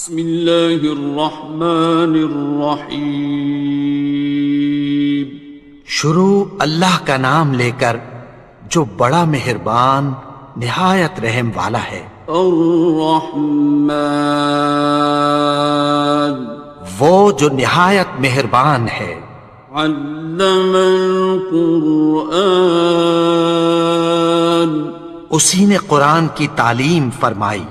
بسم اللہ الرحمن الرحیم۔ شروع اللہ کا نام لے کر جو بڑا مہربان نہایت رحم والا ہے۔ الرحمن، وہ جو نہایت مہربان ہے۔ علم القرآن، اسی نے قرآن کی تعلیم فرمائی۔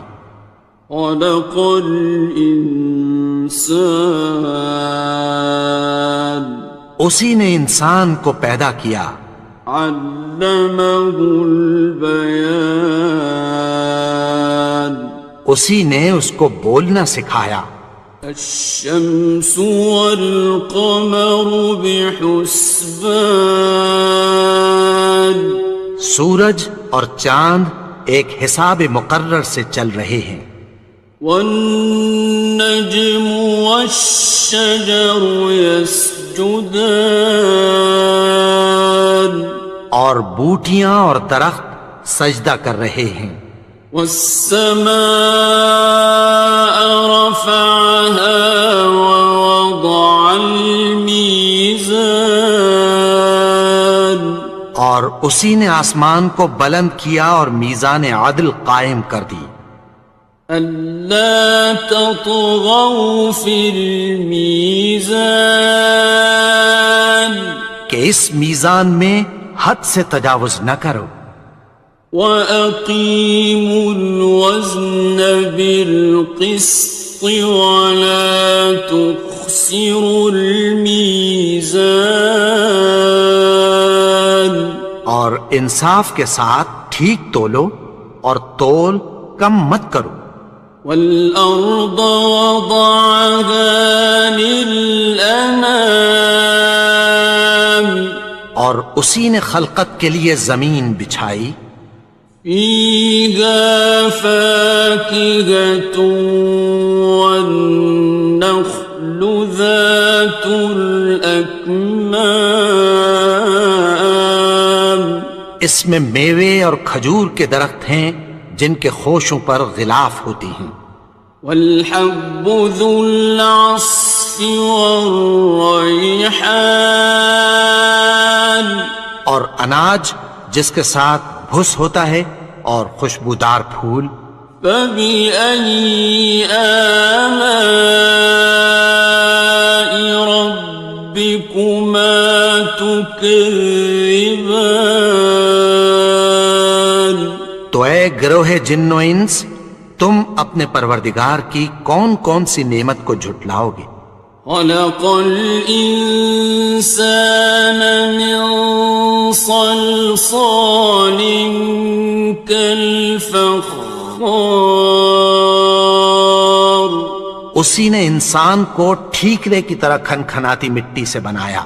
خلق الانسان، اسی نے انسان کو پیدا کیا۔ علمہ البیان، اسی نے اس کو بولنا سکھایا۔ الشمس والقمر بحسبان، سورج اور چاند ایک حساب مقرر سے چل رہے ہیں۔ والنجم والشجر يسجدان، اور بوٹیاں اور درخت سجدہ کر رہے ہیں۔ والسماء رفعها ووضع الميزان، اور اسی نے آسمان کو بلند کیا اور میزان عدل قائم کر دی۔ ألا تطغوا في الميزان، کہ اس میزان میں حد سے تجاوز نہ کرو۔ وَأَقِيمُوا الْوَزْنَ بِالْقِسْطِ وَلَا تُخْسِرُوا الْمِيزَانَ، اور انصاف کے ساتھ ٹھیک تولو اور تول کم مت کرو۔ وَالْأَرْضَ وَضَعَهَا لِلْأَنَامِ، اور اسی نے خلقت کے لیے زمین بچھائی۔ فِيهَا فَاكِهَةٌ وَالنَّخْلُ ذَاتُ الْأَكْمَامِ، اس میں میوے اور کھجور کے درخت ہیں جن کے خوشوں پر غلاف ہوتی ہیں۔ وَالْحَبُّ ذُو الْعَصْفِ وَالرَّيْحَانِ، اور اناج جس کے ساتھ بھس ہوتا ہے اور خوشبودار پھول۔ فَبِأَيِّ آلَاءِ رَبِّكُمَا تُكَذِّبَانِ، تو اے گروہ جن و انس، تم اپنے پروردگار کی کون کون سی نعمت کو جھٹلاؤ گے؟ خَلَقَ الْإِنسَانَ مِنْ صَلْصَالٍ كَالْفَخَّارِ، اسی نے انسان کو ٹھیکرے کی طرح کھنکھناتی مٹی سے بنایا۔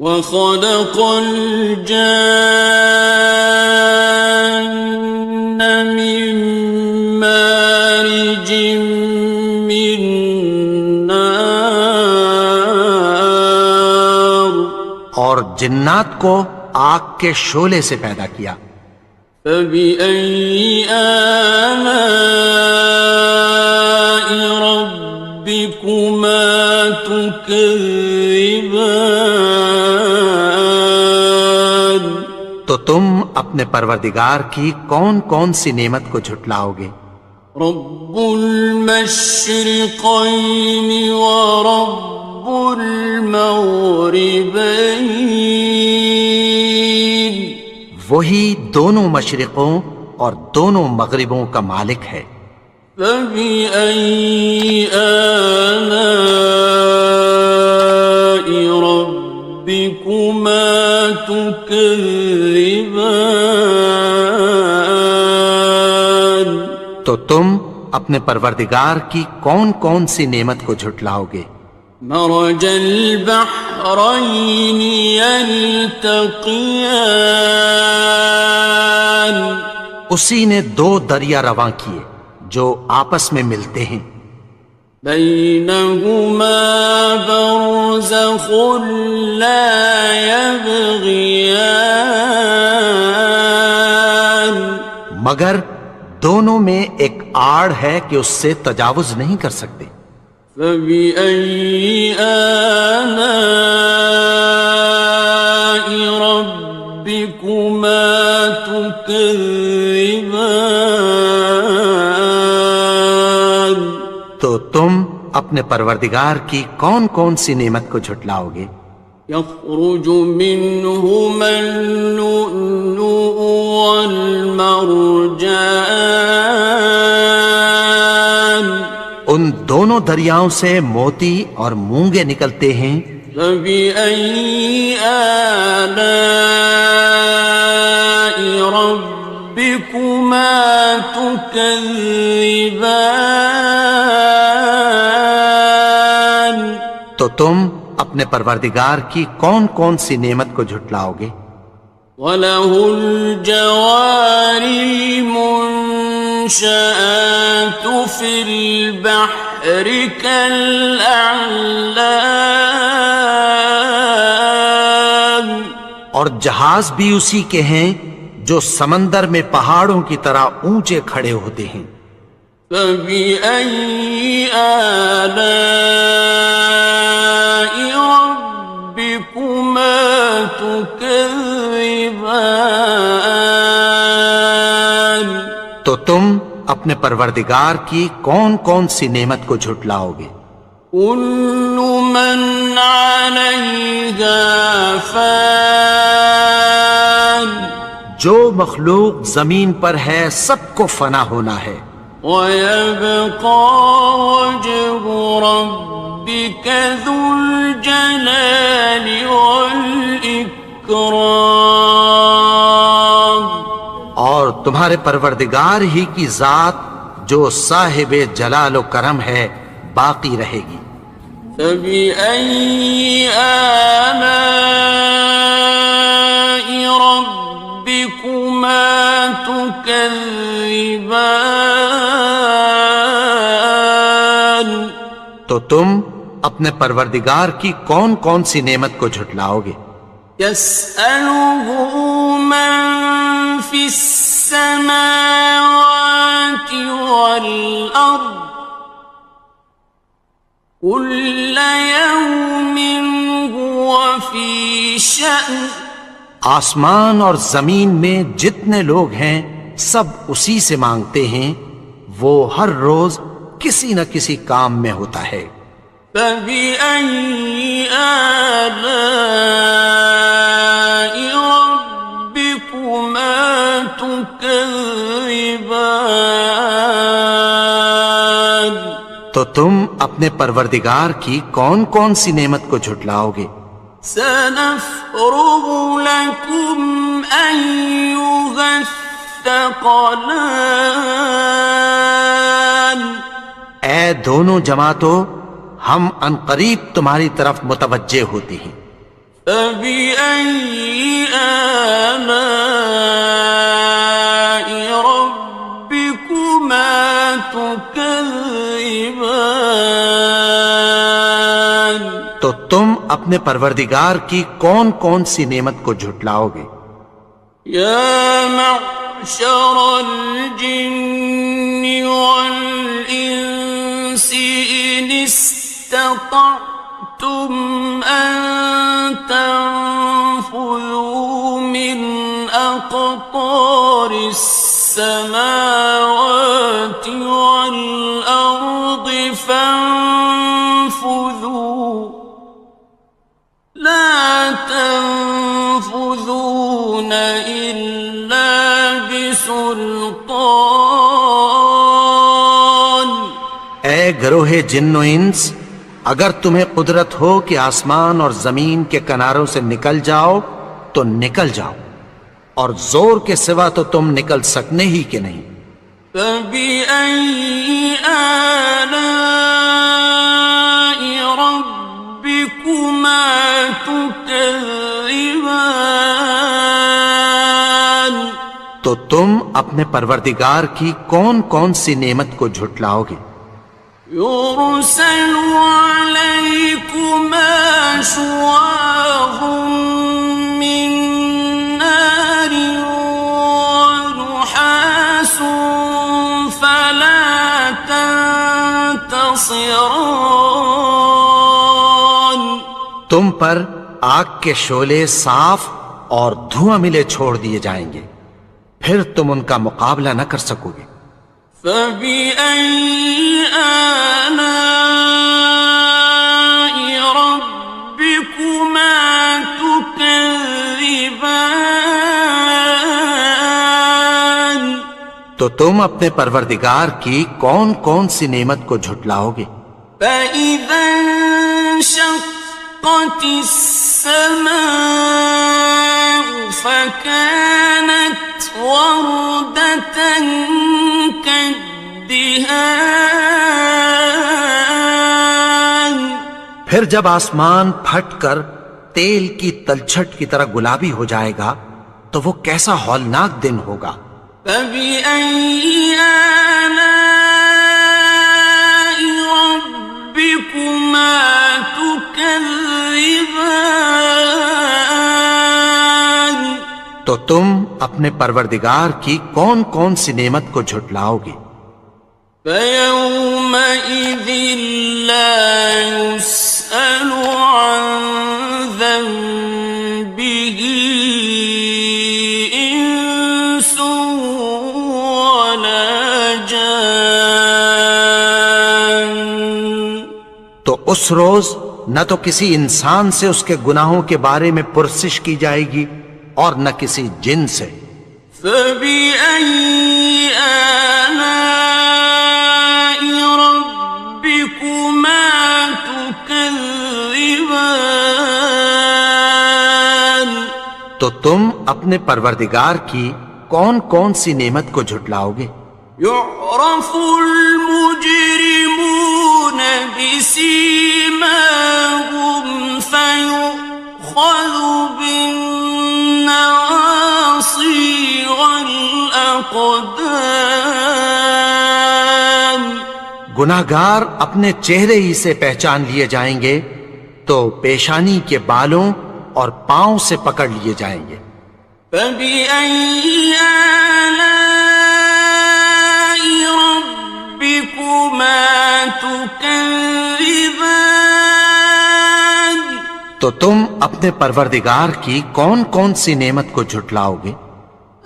وَخَلَقَ الْجَانَّ مِن مَّارِجٍ مِّن نَّارٍ، اور جنات کو آگ کے شعلے سے پیدا کیا۔ فَبِأَيِّ آلَاءِ رَبِّكُمَا تُكَذِّبَانِ، تو تم اپنے پروردگار کی کون کون سی نعمت کو جھٹلاؤ گے؟ رب المشرقین ورب المغربین، وہی دونوں مشرقوں اور دونوں مغربوں کا مالک ہے۔ فَبِأَيِّ آلَاءِ رَبِّكُمَا تُكَذِّبَانِ، تو تم اپنے پروردگار کی کون کون سی نعمت کو جھٹلاؤ گے؟ مرج البحرین یلتقیان، اسی نے دو دریا رواں کیے جو آپس میں ملتے ہیں۔ بینہما برزخ لا یبغیان، مگر دونوں میں ایک آڑ ہے کہ اس سے تجاوز نہیں کر سکتے۔ فبأي آلاء ربكما تكذبان؟ تو تم اپنے پروردگار کی کون کون سی نعمت کو جھٹلاؤ گے؟ يخرج منهما اللؤلؤ والمرجان، ان دونوں دریاؤں سے موتی اور مونگے نکلتے ہیں۔ فبأي آلاء ربكما تكذبان؟ تو تم اپنے پروردگار کی کون کون سی نعمت کو جھٹلاؤ گے؟ وَلَهُ الْجَوَارِ الْمُنشَآتُ فِي الْبَحْرِ كَالْأَعْلَامِ، اور جہاز بھی اسی کے ہیں جو سمندر میں پہاڑوں کی طرح اونچے کھڑے ہوتے ہیں۔ فَبِأَيِّ آلَاءِ رَبِّكُمَا تُكَذِّبَانِ؟ تو تم اپنے پروردگار کی کون کون سی نعمت کو جھٹلاؤ گے؟ كُلُّ مَنْ عَلَيْهَا فَانٍ، جو مخلوق زمین پر ہے سب کو فنا ہونا ہے۔ وَيَبْقَى وَجْهُ رَبِّكَ ذُو الْجَلَالِ وَالْإِكْرَامِ، اور تمہارے پروردگار ہی کی ذات جو صاحب جلال و کرم ہے باقی رہے گی۔ فَبِأَيِّ آلَاءِ رَبِّكُمَا تُكَذِّبَانِ؟ تو تم اپنے پروردگار کی کون کون سی نعمت کو جھٹلاؤ گے؟ يَسْأَلُهُ مَن فِي السَّمَاوَاتِ وَالْأَرْضِ كُلَّ يَوْمٍ هُوَ فِي شَأْنٍ، آسمان اور زمین میں جتنے لوگ ہیں سب اسی سے مانگتے ہیں، وہ ہر روز کسی نہ کسی کام میں ہوتا ہے۔ فَبِأَيِّ آلَاءِ رَبِّكُمَا تُكَذِّبَانِ؟ تو تم اپنے پروردگار کی کون کون سی نعمت کو جھٹلاؤ گے؟ سَنَفْرُغُ لَكُمْ أَيُّهَ الثَّقَلَانِ، اے دونوں جماعتوں، ہم عنقریب تمہاری طرف متوجہ ہوتے ہیں۔ فَبِأَيِّ آلَاءِ رَبِّكُمَا تُكَذِّبَانِ؟ تو تم اپنے پروردگار کی کون کون سی نعمت کو جھٹلاؤ گے؟ يَا مَعْشَرَ الْجِنِّ وَالْإِنسِ إِنِ اسْتَطَعْتُمْ أَن تَنفُذُوا مِنْ أَقْطَارِ السَّمَاوَاتِ وَالْأَرْضِ فَانفُذُوا، لَا تَنفُذُونَ إِلَّا بِسُلْطَانٍ۔ اے گروہ جن و انس، اگر تمہیں قدرت ہو کہ آسمان اور زمین کے کناروں سے نکل جاؤ تو نکل جاؤ، اور زور کے سوا تو تم نکل سکنے ہی کہ نہیں۔ فَبِأَيِّ آلَاءِ رَبِّكُمَا تُكَذِّبَانِ؟ تو تم اپنے پروردگار کی کون کون سی نعمت کو جھٹلاؤ گے؟ يُرْسَلُ عَلَيْكُمَا شُوَاظٌ مِّن نَّارٍ وَنُحَاسٌ فَلَا خصران. تم پر آگ کے شعلے صاف اور دھواں ملے چھوڑ دیے جائیں گے، پھر تم ان کا مقابلہ نہ کر سکو گے۔ فَبِأَيِّ آلَاءِ رَبِّكُمَا تُكَذِّبَانِ. تو تم اپنے پروردگار کی کون کون سی نعمت کو جھٹلاؤ گے؟ فَإِذَا انشَقَّتِ السَّمَاءُ فَكَانَتْ وَرْدَةً كَالدِّهَانِ. پھر جب آسمان پھٹ کر تیل کی تلچھٹ کی طرح گلابی ہو جائے گا تو وہ کیسا ہولناک دن ہوگا۔ فَبِأَيِّ آلَاءِ رَبِّكُمَا تُكَذِّبَانِ. تو تم اپنے پروردگار کی کون کون سی نعمت کو جھٹلاؤ گے؟ فَيَوْمَئِذٍ لَا يُسْأَلُ عَنْ ذَنبِهِ إِنسٌ وَلَا جَانٌ. تو اس روز نہ تو کسی انسان سے اس کے گناہوں کے بارے میں پرسش کی جائے گی اور نہ کسی جن سے۔ فَبِأَيِّ آلَاءِ رَبِّكُمَا تُكَذِّبَانِ. تو تم اپنے پروردگار کی کون کون سی نعمت کو جھٹلاؤ گے؟ يُعْرَفُ الْمُجْرِمُونَ بِسِيمَاهُمْ فَيُؤْخَذُ بِالنَّوَاصِي وَالْأَقْدَامِ. گناہگار اپنے چہرے ہی سے پہچان لیے جائیں گے تو پیشانی کے بالوں اور پاؤں سے پکڑ لیے جائیں گے۔ فَبِأَيِّ آلَاءِ رَبِّكُمَا تُكَذِّبَانِ. تو تم اپنے پروردگار کی کون کون سی نعمت کو جھٹلاؤ گے؟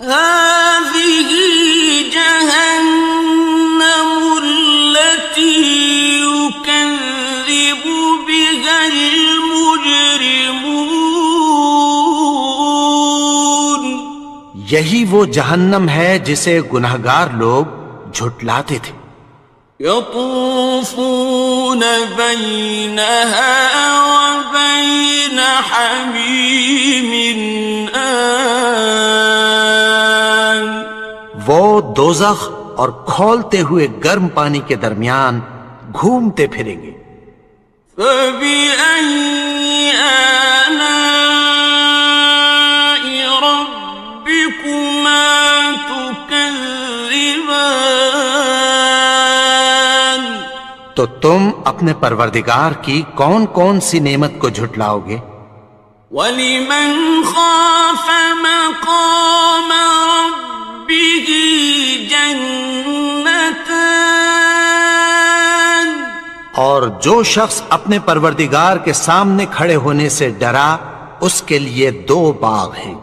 هَٰذِهِ جَهَنَّمُ الَّتِي يُكَذِّبُ بِهَا الْمُجْرِمُونَ. یہی وہ جہنم ہے جسے گناہگار لوگ جھٹلاتے تھے۔ يَطُوفُونَ بَيْنَهَا وَبَيْنَ حَمِيمٍ آنٍ. وہ دوزخ اور کھولتے ہوئے گرم پانی کے درمیان گھومتے پھریں گے۔ فَبِأَيِّ آلَاءِ رَبِّكُمَا تُكَذِّبَانِ. تو تم اپنے پروردگار کی کون کون سی نعمت کو جھٹلاؤ گے؟ وَلِمَنْ خَافَ مَقَامَ رَبِّهِ جَنَّتَانِ. اور جو شخص اپنے پروردگار کے سامنے کھڑے ہونے سے ڈرا اس کے لیے دو باغ ہیں۔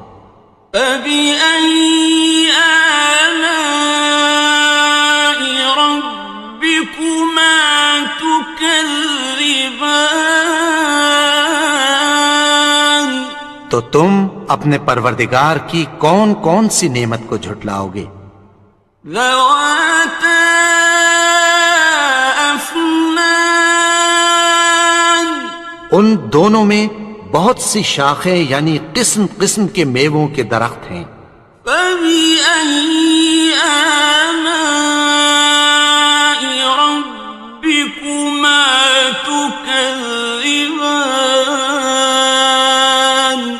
فَبِأَيِّ آلَاءِ رَبِّكُمَا تُكَذِّبَانِ. تو تم اپنے پروردگار کی کون کون سی نعمت کو جھٹلاؤ گے؟ ذَوَاتَا أَفْنَانٍ. ان دونوں میں بہت سی شاخیں یعنی قسم قسم کے میووں کے درخت ہیں۔ فَبِأَيِّ آلَاءِ رَبِّكُمَا تُكَذِّبَانِ.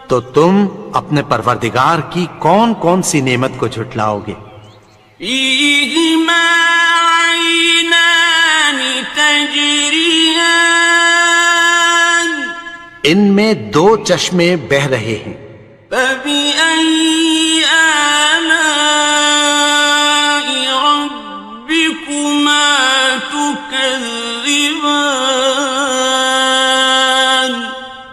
تو تم اپنے پروردگار کی کون کون سی نعمت کو جھٹلاؤ گے؟ فِيهِمَا عَيْنَانِ تَجْرِيَانِ. ان میں دو چشمے بہہ رہے ہیں۔ فَبِأَيِّ آلَاءِ رَبِّكُمَا تُكَذِّبَانِ.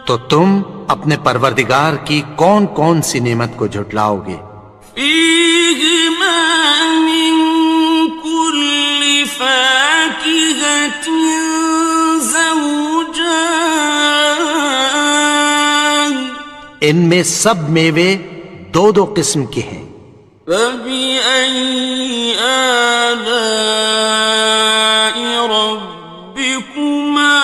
تو تم اپنے پروردگار کی کون کون سی نعمت کو جھٹلاؤ گے؟ فيهما من كل فاكهة زوجان ان میں سب میوے دو دو قسم کے ہیں۔ فبأي آلاء ربكما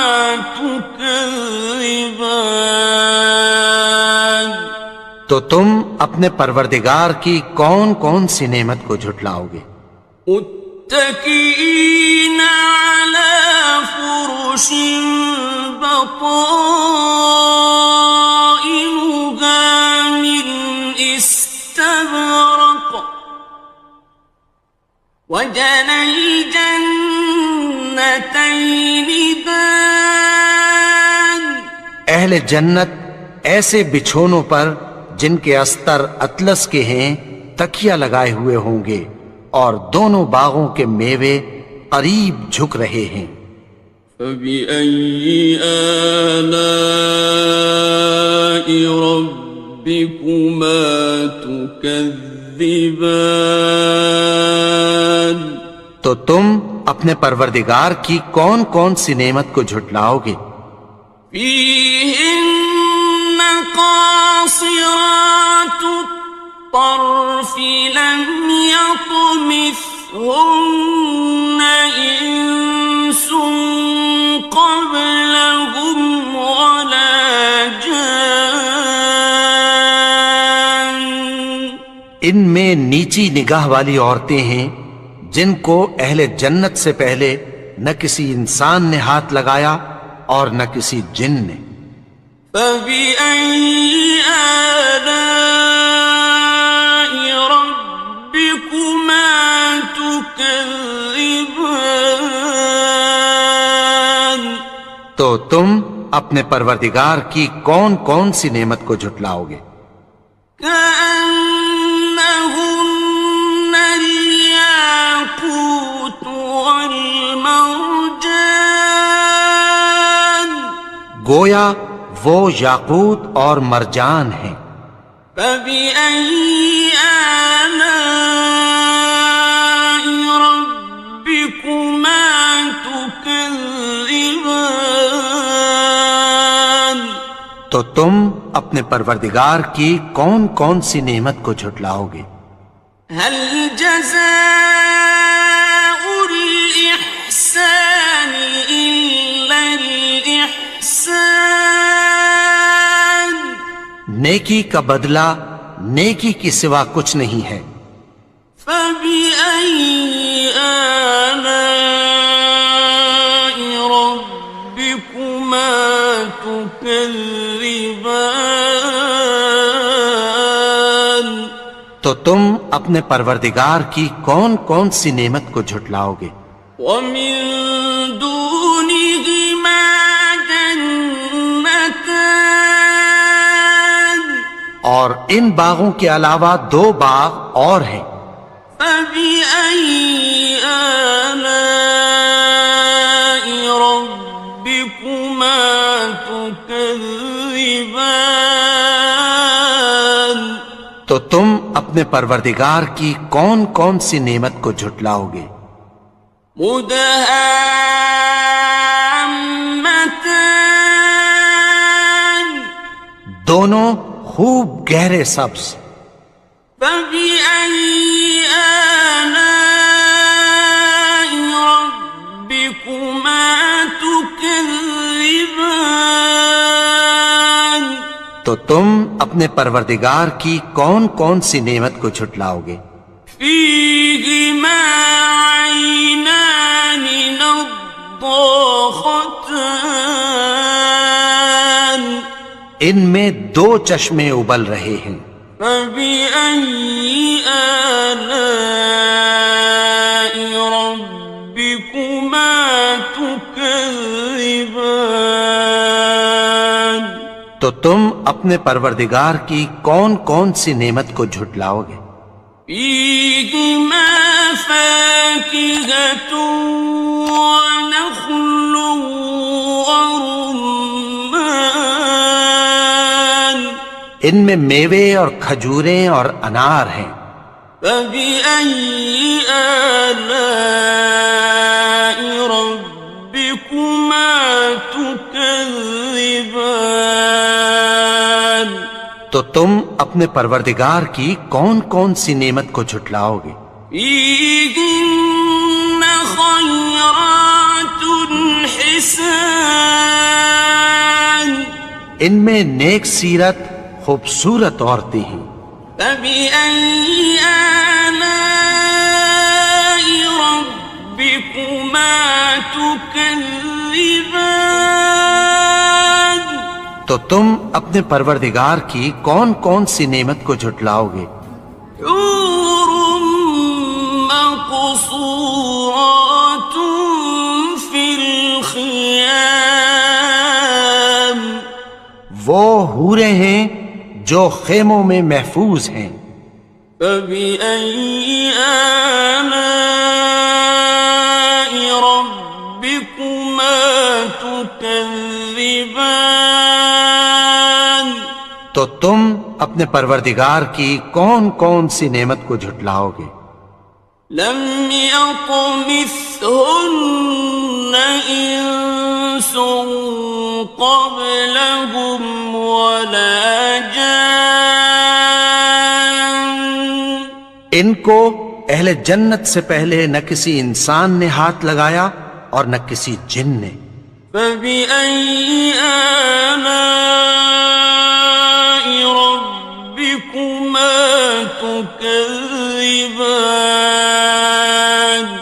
تكذبان تو تم اپنے پروردگار کی کون کون سی نعمت کو جھٹلاؤ گے؟ متكئين على فرش بطائنها من استبرق وجنى الجنتين دان اہل جنت ایسے بچھونوں پر جن کے استر اطلس کے ہیں تکیہ لگائے ہوئے ہوں گے، اور دونوں باغوں کے میوے قریب جھک رہے ہیں۔ فبأي آلاء ربكما تكذبان تو تم اپنے پروردگار کی کون کون سی نعمت کو جھٹلاؤ گے؟ فيهن قاصرات الطرف لم يطمثهن إنس قبلهم ولا جان ان میں نیچی نگاہ والی عورتیں ہیں جن کو اہل جنت سے پہلے نہ کسی انسان نے ہاتھ لگایا اور نہ کسی جن نے۔ فبأي آلاء ربكما تكذبان تو تم اپنے پروردگار کی کون کون سی نعمت کو جھٹلاؤ گے؟ كأنهن الياقوت والمرجان گویا وہ یاقوت اور مرجان ہیں۔ فبأي آلاء ربكما تكذبان تو تم اپنے پروردگار کی کون کون سی نعمت کو جھٹلاؤ گے؟ هل جزاء الإحسان إلا الإحسان نیکی کا بدلہ نیکی کی سوا کچھ نہیں ہے۔ فبأي آلاء ربكما تكذبان تو تم اپنے پروردگار کی کون کون سی نعمت کو جھٹلاؤ گے؟ ومن دونهما جنتان اور ان باغوں کے علاوہ دو باغ اور ہیں۔ فبأي آلاء ربكما تكذبان تو تم اپنے پروردگار کی کون کون سی نعمت کو جھٹلاؤ گے؟ مدهامتان دونوں خوب گہرے سبز۔ فبأي آلاء ربكما تكذبان تو تم اپنے پروردگار کی کون کون سی نعمت کو جھٹلاؤ گے؟ فيهما عينان نضاختان ان میں دو چشمے ابل رہے ہیں۔ فبأي آلاء ربكما تكذبان تو تم اپنے پروردگار کی کون کون سی نعمت کو جھٹلاؤ گے؟ فيهما فاكهة ونخل ورمان ان میں میوے اور کھجوریں اور انار ہیں۔ فبأي آلاء ربكما تكذبان؟ تو تم اپنے پروردگار کی کون کون سی نعمت کو جھٹلاؤ گے؟ فيهن خيرات حسان، ان میں نیک سیرت خوبصورت عورتیں ہیں۔ فبأي آلاء ربكما تكذبان؟ تو تم اپنے پروردگار کی کون کون سی نعمت کو جھٹلاؤ گے؟ حور مقصورات في الخيام، وہ حوریں ہیں جو خیموں میں محفوظ ہیں۔ فبأي آلاء ربكما تكذبان؟ تو تم اپنے پروردگار کی کون کون سی نعمت کو جھٹلاؤ گے؟ لم يطمثهن إنس قبلهم ولا جان، ان کو اہل جنت سے پہلے نہ کسی انسان نے ہاتھ لگایا اور نہ کسی جن نے۔ فبأي آلاء ربكما تكذبان؟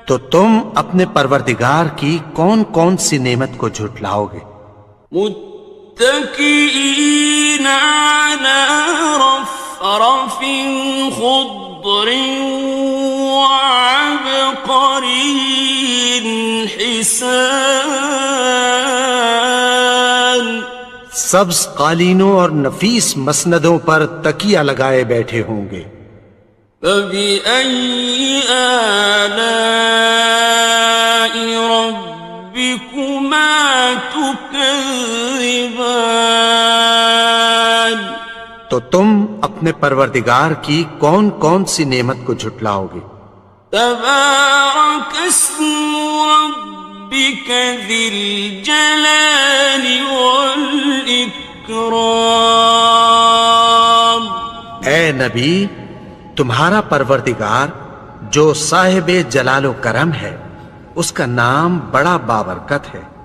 تو تم اپنے پروردگار کی کون کون سی نعمت کو جھٹلاؤ گے؟ متكئين على رفرف خضر وعبقري حسان، سبز قالینوں اور نفیس مسندوں پر تکیہ لگائے بیٹھے ہوں گے۔ فبأي آلاء ربكما تكذبان؟ تو تم اپنے پروردگار کی کون کون سی نعمت کو جھٹلاؤ گے؟ تبارك اسم ربك ذي الجلال والإكرام۔ اے نبی، تمہارا پروردگار جو صاحب جلال و کرم ہے، اس کا نام بڑا بابرکت ہے۔